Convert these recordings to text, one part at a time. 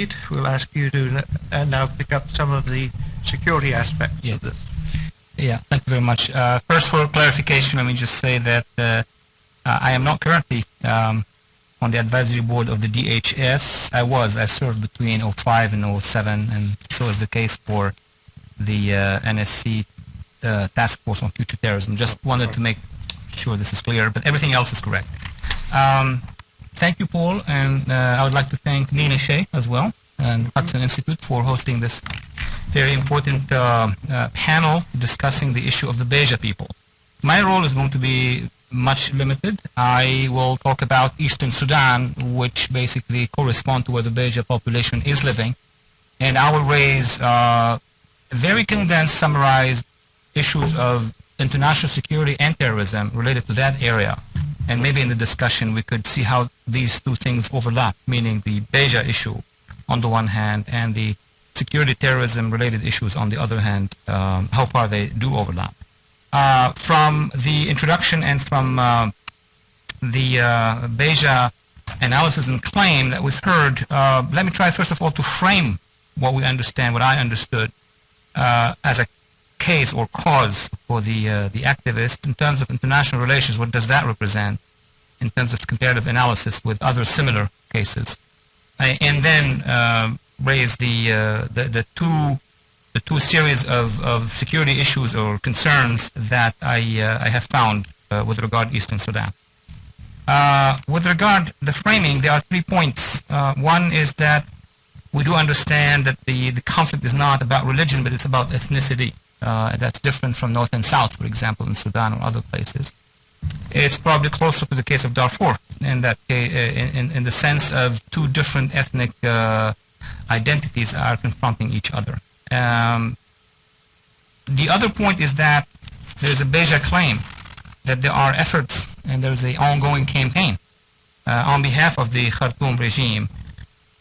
Walid, we'll ask you to now pick up some of the security aspects of this. Yeah, thank you very much. First, for clarification, let me just say that I am not currently on the advisory board of the DHS. I served between 2005 and 2007, and so is the case for the NSC Task Force on Future Terrorism. Just wanted to make sure this is clear, but everything else is correct. Thank you, Paul, and I would like to thank Nina Shea as well, and Hudson Institute for hosting this very important panel discussing the issue of the Beja people. My role is going to be much limited. I will talk about Eastern Sudan, which basically correspond to where the Beja population is living, and I will raise very condensed, summarized issues of international security and terrorism related to that area. And maybe in the discussion we could see how these two things overlap, meaning the Beja issue on the one hand and the security terrorism related issues on the other hand, how far they do overlap. From the introduction and from the Beja analysis and claim that we've heard, let me try first of all to frame what we understand, what I understood as a case or cause for the activists in terms of international relations. What does that represent in terms of comparative analysis with other similar cases, and then raise the two series of security issues or concerns that I have found with regard to Eastern Sudan. With regard the framing, there are 3 points. One is that we do understand that the conflict is not about religion, but it's about ethnicity. That's different from North and South, for example, in Sudan or other places. It's probably closer to the case of Darfur, in that in the sense of two different ethnic identities are confronting each other. The other point is that there's a Beja claim that there are efforts and there's an ongoing campaign on behalf of the Khartoum regime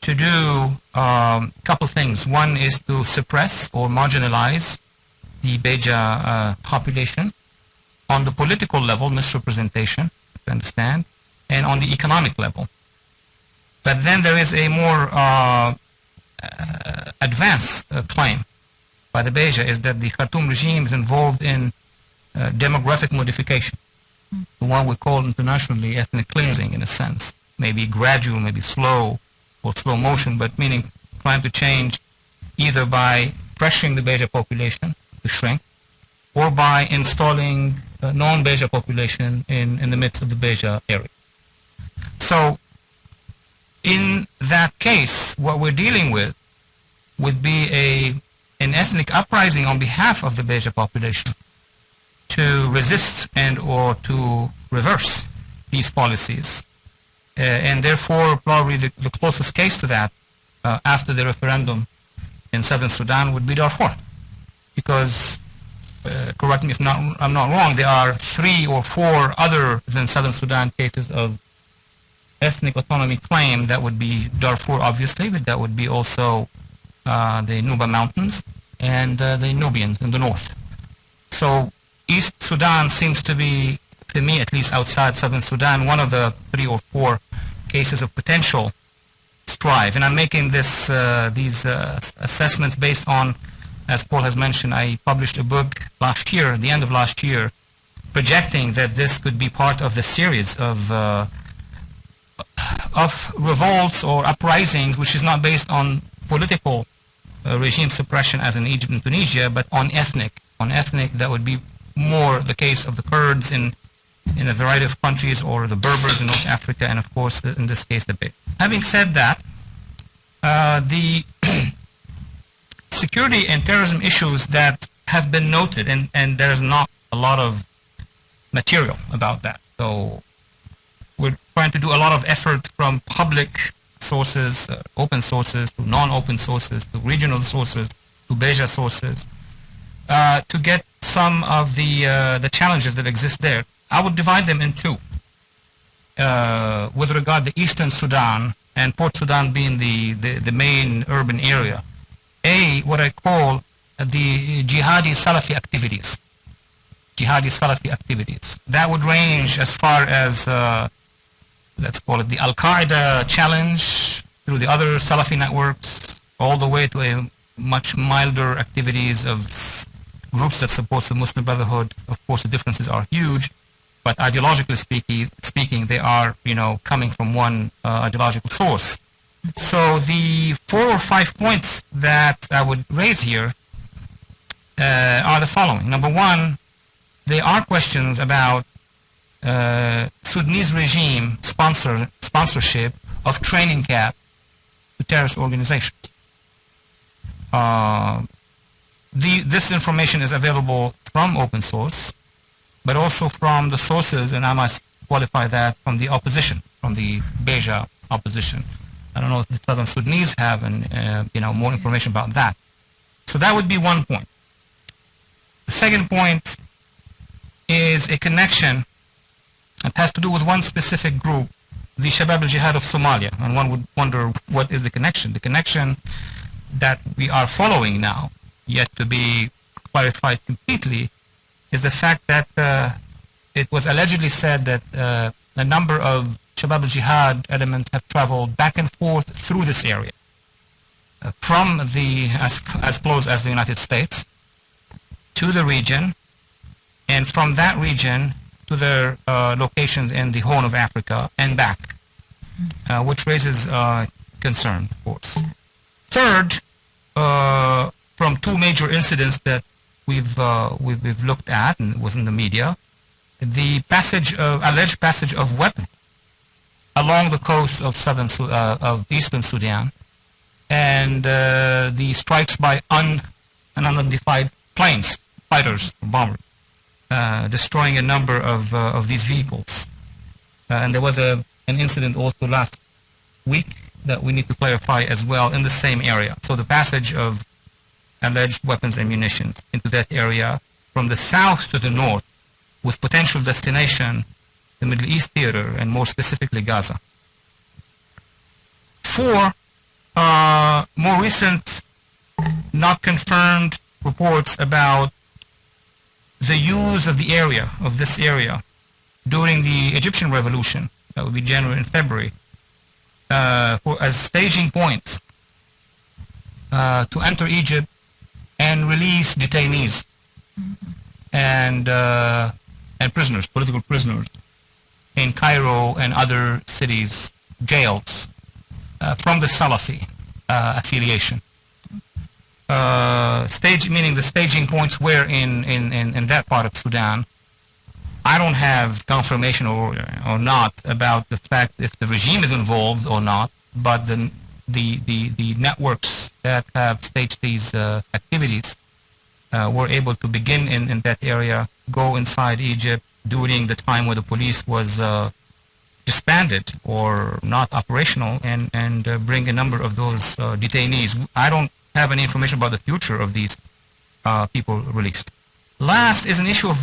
to do a couple things. One is to suppress or marginalize the Beja population on the political level, misrepresentation, to understand, and on the economic level. But then there is a more advanced claim by the Beja, is that the Khartoum regime is involved in demographic modification, the one we call internationally ethnic cleansing in a sense, maybe gradual, maybe slow, or slow motion, but meaning trying to change either by pressuring the Beja population to shrink, or by installing non-Beja population in the midst of the Beja area. So in that case, what we're dealing with would be an ethnic uprising on behalf of the Beja population to resist and or to reverse these policies. And therefore, probably the closest case to that after the referendum in southern Sudan would be Darfur. Because, correct me if I'm not wrong, there are 3 or 4 other than southern Sudan cases of ethnic autonomy claim. That would be Darfur, obviously, but that would be also the Nuba Mountains and the Nubians in the north. So East Sudan seems to be, to me at least outside southern Sudan, one of the 3 or 4 cases of potential strife. And I'm making these assessments based on, as Paul has mentioned, I published a book last year, at the end of last year, projecting that this could be part of the series of revolts or uprisings, which is not based on political regime suppression as in Egypt and Tunisia, but on ethnic. That would be more the case of the Kurds in a variety of countries, or the Berbers in North Africa, and of course, in this case, the Beja. Having said that, the security and terrorism issues that have been noted, and there's not a lot of material about that. So we're trying to do a lot of effort from public sources, open sources, to non-open sources, to regional sources, to Beja sources, to get some of the challenges that exist there. I would divide them in 2. With regard to Eastern Sudan, and Port Sudan being the main urban area. What I call the Jihadi Salafi activities. That would range as far as, let's call it the Al-Qaeda challenge, through the other Salafi networks, all the way to a much milder activities of groups that support the Muslim Brotherhood. Of course, the differences are huge, but ideologically speaking, they are, coming from one ideological source. So the 4 or 5 points that I would raise here are the following. Number one, there are questions about Sudanese regime sponsorship of training camp to terrorist organizations. This information is available from open source, but also from the sources, and I must qualify that, from the opposition, from the Beja opposition. I don't know if the Southern Sudanese have more information about that. So that would be one point. The second point is a connection. It has to do with one specific group, the Shabab al-Jihad of Somalia. And one would wonder, what is the connection? The connection that we are following now, yet to be clarified completely, is the fact that it was allegedly said that a number of Shabab al-Jihad elements have traveled back and forth through this area, from as close as the United States to the region, and from that region to their locations in the Horn of Africa and back, which raises concern, of course. Third, from 2 major incidents that we've looked at, and it was in the media, the alleged passage of weapons along the coast of of eastern Sudan, and the strikes by unidentified planes, fighters, bombers, destroying a number of these vehicles. And there was an incident also last week that we need to clarify as well in the same area. So the passage of alleged weapons and munitions into that area from the south to the north, with potential destination the Middle East theater, and more specifically Gaza. 4, more recent, not confirmed reports about the use of this area during the Egyptian revolution, that would be January and February, as staging points to enter Egypt and release detainees and prisoners, political prisoners, in Cairo and other cities, jails, from the Salafi affiliation. Meaning the staging points were in that part of Sudan. I don't have confirmation or not about the fact if the regime is involved or not, but the networks that have staged these activities were able to begin in that area, go inside Egypt during the time where the police was disbanded or not operational, and bring a number of those detainees. I don't have any information about the future of these people released. Last is an issue of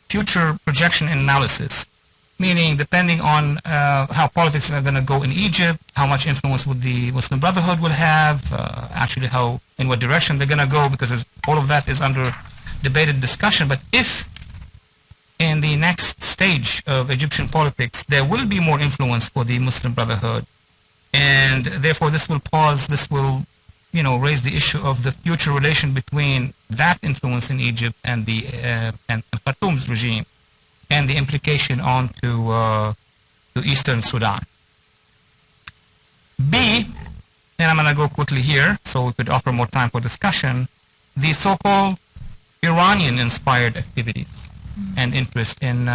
future projection and analysis, meaning depending on how politics are going to go in Egypt, how much influence would the Muslim Brotherhood will have, actually in what direction they're going to go, because all of that is under debated discussion. But if in the next stage of Egyptian politics there will be more influence for the Muslim Brotherhood, and therefore this will raise the issue of the future relation between that influence in Egypt and the and Khartoum's regime, and the implication on to eastern Sudan. B, and I'm going to go quickly here so we could offer more time for discussion, the so-called Iranian-inspired activities and interest in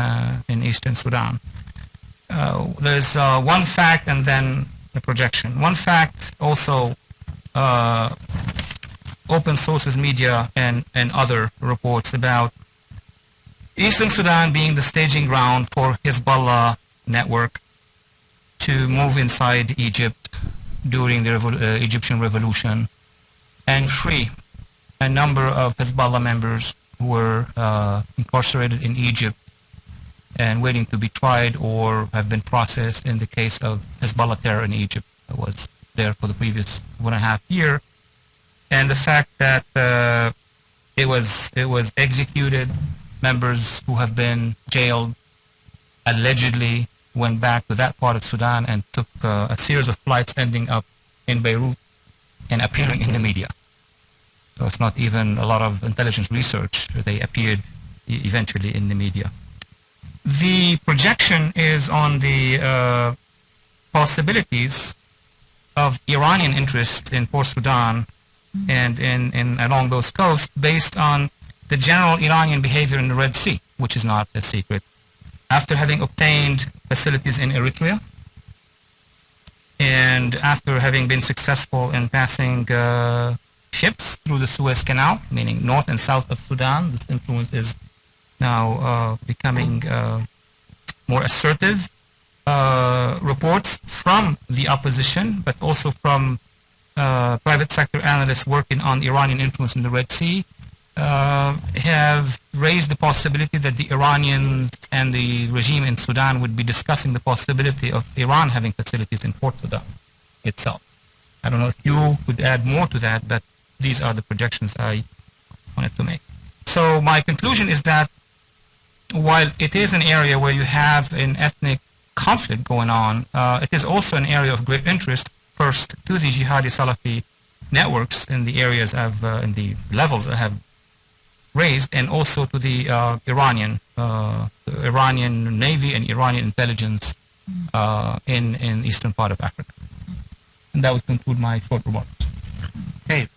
eastern Sudan. There's one fact and then the projection. One fact also, open sources media and other reports about eastern Sudan being the staging ground for Hezbollah network to move inside Egypt during the Egyptian revolution and free a number of Hezbollah members who were incarcerated in Egypt and waiting to be tried or have been processed in the case of Hezbollah terror in Egypt that was there for the previous 1.5 years. And the fact that it was executed, members who have been jailed allegedly went back to that part of Sudan and took a series of flights ending up in Beirut and appearing in the media. So it's not even a lot of intelligence research. They appeared eventually in the media. The projection is on the possibilities of Iranian interest in Port Sudan and in along those coasts based on the general Iranian behavior in the Red Sea, which is not a secret. After having obtained facilities in Eritrea, and after having been successful in passing ships through the Suez Canal, meaning north and south of Sudan, this influence is now becoming more assertive. Reports from the opposition, but also from private sector analysts working on Iranian influence in the Red Sea, have raised the possibility that the Iranians and the regime in Sudan would be discussing the possibility of Iran having facilities in Port Sudan itself. I don't know if you could add more to that, but these are the projections I wanted to make. So my conclusion is that while it is an area where you have an ethnic conflict going on, it is also an area of great interest, first to the Jihadi Salafi networks in the areas in the levels I have raised, and also to the Iranian Navy and Iranian intelligence in eastern part of Africa. And that would conclude my short remarks. Okay,